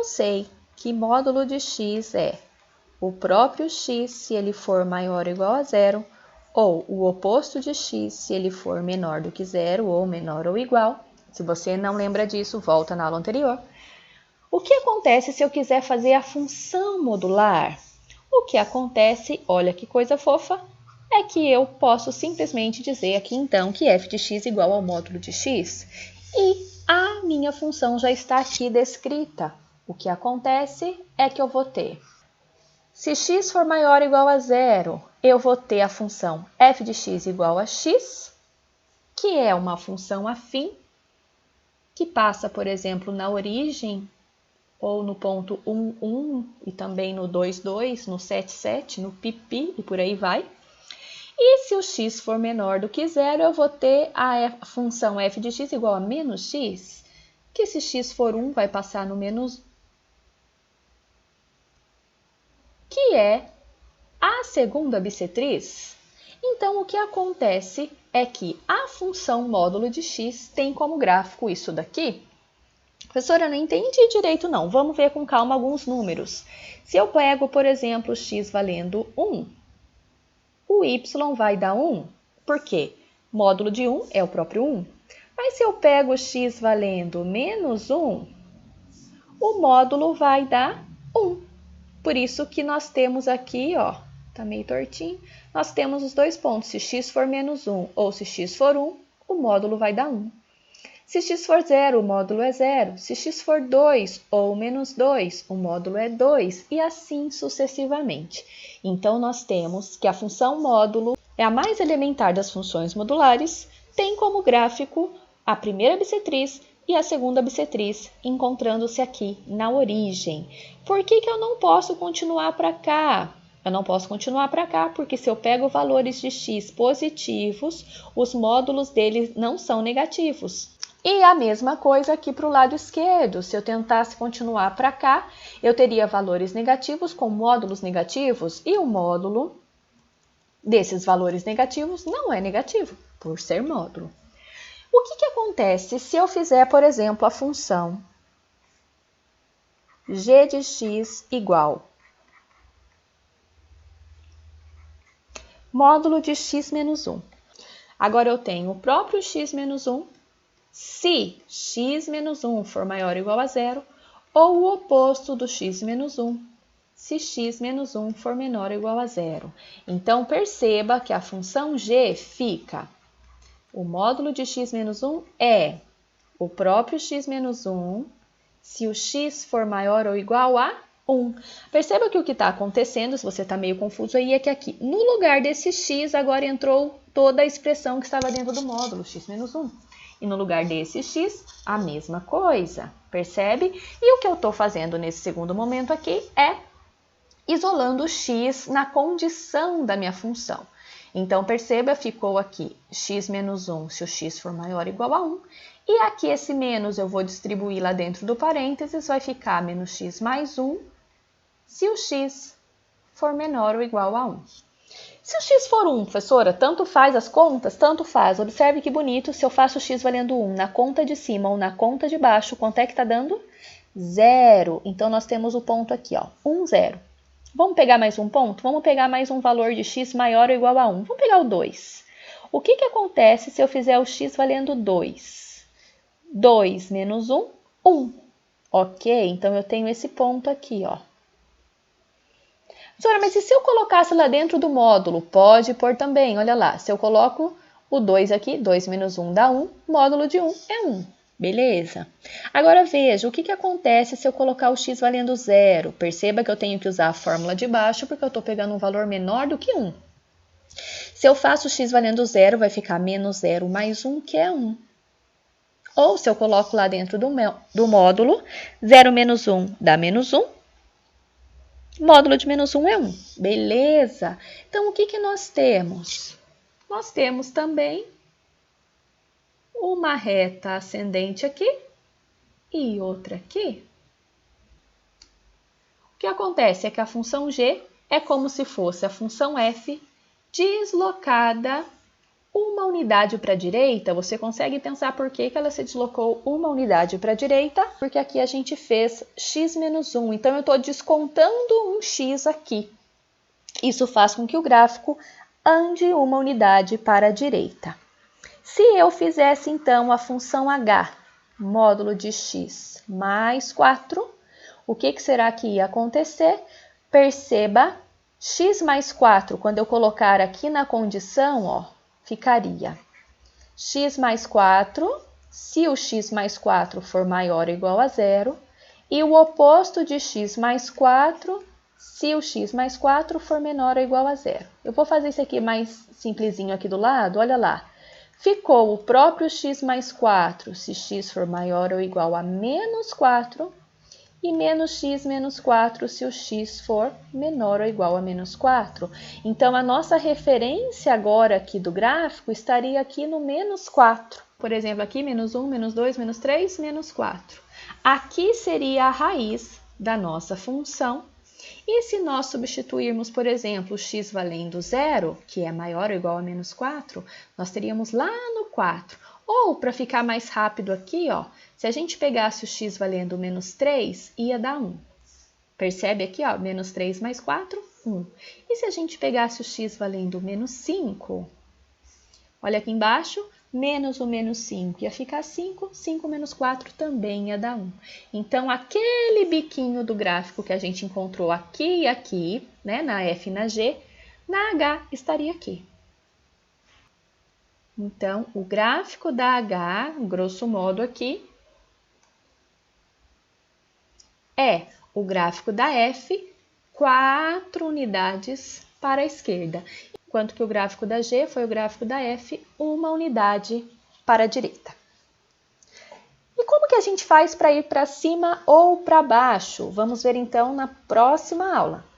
eu sei que módulo de x é o próprio x se ele for maior ou igual a zero, ou o oposto de x se ele for menor do que zero, ou menor ou igual. Se você não lembra disso, volta na aula anterior. O que acontece se eu quiser fazer a função modular? O que acontece, olha que coisa fofa, é que eu posso simplesmente dizer aqui então que f de x igual ao módulo de x e a minha função já está aqui descrita. O que acontece é que eu vou ter, se x for maior ou igual a zero, eu vou ter a função f de x igual a x, que é uma função afim, que passa, por exemplo, na origem, ou no ponto 1, 1, e também no 2, 2, no 7, 7, no pi, pi, e por aí vai. E se o x for menor do que zero, eu vou ter a função f de x igual a menos x, que se x for 1, vai passar no menos 1, que é a segunda bissetriz. Então, o que acontece é que a função módulo de x tem como gráfico isso daqui. Professora, eu não entendi direito não. Vamos ver com calma alguns números. Se eu pego, por exemplo, x valendo 1, o y vai dar 1. Por quê? Módulo de 1 é o próprio 1. Mas se eu pego x valendo menos 1, o módulo vai dar 1. Por isso que nós temos aqui, ó, tá meio tortinho, nós temos os dois pontos. Se x for menos 1 ou se x for 1, o módulo vai dar 1. Se x for 0, o módulo é 0. Se x for 2 ou menos 2, o módulo é 2. E assim sucessivamente. Então, nós temos que a função módulo é a mais elementar das funções modulares, tem como gráfico a primeira bissetriz e a segunda bissetriz, encontrando-se aqui na origem. Por que eu não posso continuar para cá? Eu não posso continuar para cá, porque se eu pego valores de x positivos, os módulos deles não são negativos. E a mesma coisa aqui para o lado esquerdo. Se eu tentasse continuar para cá, eu teria valores negativos com módulos negativos, e o módulo desses valores negativos não é negativo, por ser módulo. O que acontece se eu fizer, por exemplo, a função g de x igual módulo de x menos 1. Agora eu tenho o próprio x menos 1, se x menos 1 for maior ou igual a zero, ou o oposto do x menos 1, se x menos 1 for menor ou igual a zero. Então, perceba que a função g fica, o módulo de x menos 1 é o próprio x menos 1, se o x for maior ou igual a 1. Perceba que o que está acontecendo, se você está meio confuso aí, é que aqui, no lugar desse x, agora entrou toda a expressão que estava dentro do módulo, x menos 1. E no lugar desse x, a mesma coisa, percebe? E o que eu estou fazendo nesse segundo momento aqui é isolando o x na condição da minha função. Então, perceba, ficou aqui x menos 1 se o x for maior ou igual a 1. E aqui esse menos eu vou distribuir lá dentro do parênteses, vai ficar menos x mais 1 se o x for menor ou igual a 1. Se o x for 1, professora, tanto faz as contas? Tanto faz. Observe que bonito, se eu faço x valendo 1 na conta de cima ou na conta de baixo, quanto é que está dando? 0. Então, nós temos o ponto aqui, ó, 1, 0. Vamos pegar mais um ponto? Vamos pegar mais um valor de x maior ou igual a 1. Vamos pegar o 2. O que acontece se eu fizer o x valendo 2? 2 menos 1, 1. Ok? Então, eu tenho esse ponto aqui, ó. Professora, mas e se eu colocasse lá dentro do módulo? Pode pôr também, olha lá. Se eu coloco o 2 aqui, 2 menos 1 dá 1, módulo de 1 é 1. Beleza? Agora veja, o que acontece se eu colocar o x valendo 0? Perceba que eu tenho que usar a fórmula de baixo, porque eu estou pegando um valor menor do que 1. Se eu faço x valendo 0, vai ficar menos 0 mais 1, que é 1. Ou se eu coloco lá dentro do módulo, 0 menos 1 dá menos 1. Módulo de menos 1 é 1. Beleza? Então, o que nós temos? Nós temos também uma reta ascendente aqui e outra aqui. O que acontece é que a função g é como se fosse a função f deslocada uma unidade para a direita, você consegue pensar por que ela se deslocou uma unidade para a direita? Porque aqui a gente fez x menos 1, então eu estou descontando um x aqui. Isso faz com que o gráfico ande uma unidade para a direita. Se eu fizesse, então, a função h, módulo de x mais 4, o que será que ia acontecer? Perceba, x mais 4, quando eu colocar aqui na condição, ó, ficaria x mais 4, se o x mais 4 for maior ou igual a zero, e o oposto de x mais 4, se o x mais 4 for menor ou igual a zero. Eu vou fazer isso aqui mais simplesinho aqui do lado, olha lá. Ficou o próprio x mais 4, se x for maior ou igual a menos 4, e menos x menos 4 se o x for menor ou igual a menos 4. Então, a nossa referência agora aqui do gráfico estaria aqui no menos 4. Por exemplo, aqui menos 1, menos 2, menos 3, menos 4. Aqui seria a raiz da nossa função. E se nós substituirmos, por exemplo, x valendo zero, que é maior ou igual a menos 4, nós teríamos lá no 4. Ou, para ficar mais rápido aqui, ó, se a gente pegasse o x valendo menos 3, ia dar 1. Percebe aqui, ó, menos 3 mais 4, 1. E se a gente pegasse o x valendo menos 5, olha aqui embaixo, menos o menos 5 ia ficar 5, 5 menos 4 também ia dar 1. Então, aquele biquinho do gráfico que a gente encontrou aqui e aqui, né, na F e na G, na H estaria aqui. Então, o gráfico da H, grosso modo aqui, é o gráfico da F, 4 unidades para a esquerda, enquanto que o gráfico da G foi o gráfico da F, 1 unidade para a direita. E como que a gente faz para ir para cima ou para baixo? Vamos ver então na próxima aula.